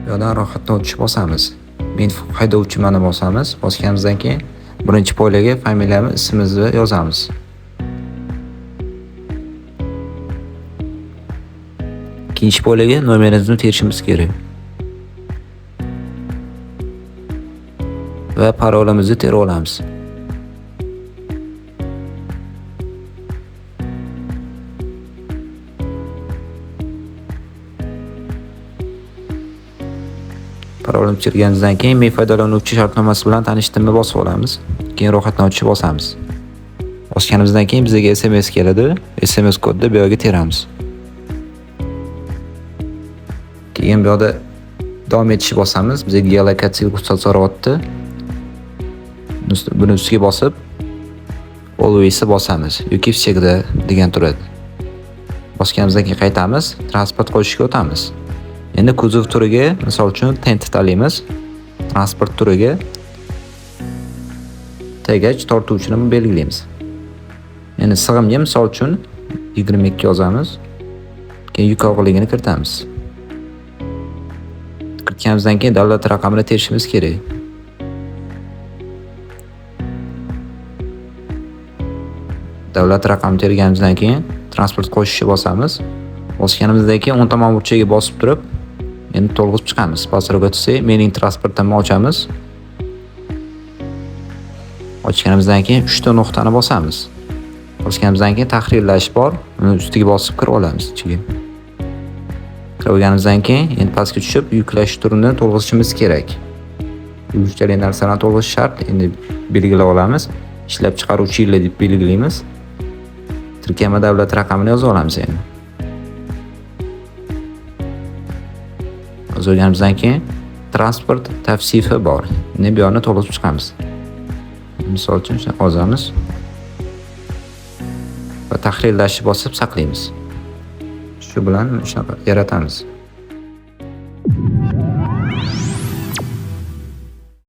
Bu yerdan ro'yxatdan bosamiz. Men haydovchimni bosamiz. Bosganimizdan keyin birinchi poylaga familiyamiz, ismimizni yozamiz. Ikkinchi poylaga nomerimizni terishimiz kerak. Va parolimizni terib olamiz. Parolni chirganimizdan keyin men foydalanuvchi shartnomasi bilan tanishdimni bosib olamiz. Keyin ro'yxatdan o'tishni bosamiz. Bosganimizdan keyin bizga SMS keladi. SMS kodni bu yerga teramiz. Keyin bu yerda davom etishni bosamiz. Bizga geolokatsiya ruxsat so'rayapti. Buni ustiga bosib Always'ni bosamiz yoki всегда degan turadi. Bosganimizdan keyin qaytamiz, transport qo'shishga o'tamiz. Endi kuzov turiga, misol uchun tent tanlaymiz. Transport turiga tegach tortuvchini belgilaymiz. Endi sig'imga misol uchun 22 yozamiz. Keyin yuk og'irligini kiritamiz. Kiritganimizdan keyin davlat raqamini terishimiz kerak. Davlat raqamini terganimizdan keyin transport qo'shishni bosamiz. Bosganimizdan keyin o'ng tomon burchagiga bosib turib, endi to'lg'izib chiqamiz. Pastroga tushsak, mening transportimni ochamiz. Ochganimizdan keyin 3 ta nuqtani bosamiz. Bosganimizdan keyin tahrirlash bor, uni ustiga bosib kirib olamiz ichiga. Kirib olganimizdan keyin endi pastga tushib, yuklash turini to'lg'izishimiz kerak. Uchala narsalarni to'lg'ish shart. Endi belgilab olamiz. Ishlab chiqaruvchi yili deb belgilaymiz. Tirkama davlat raqamini yozib olamiz endi. Yozganimizdan keyin transport tavsifi bor. Endi bu yerni to'ldirib chiqamiz. Misol uchun shuni yozamiz. Va tahrirlashni bosib saqlaymiz. Shu bilan shunaqa yaratamiz.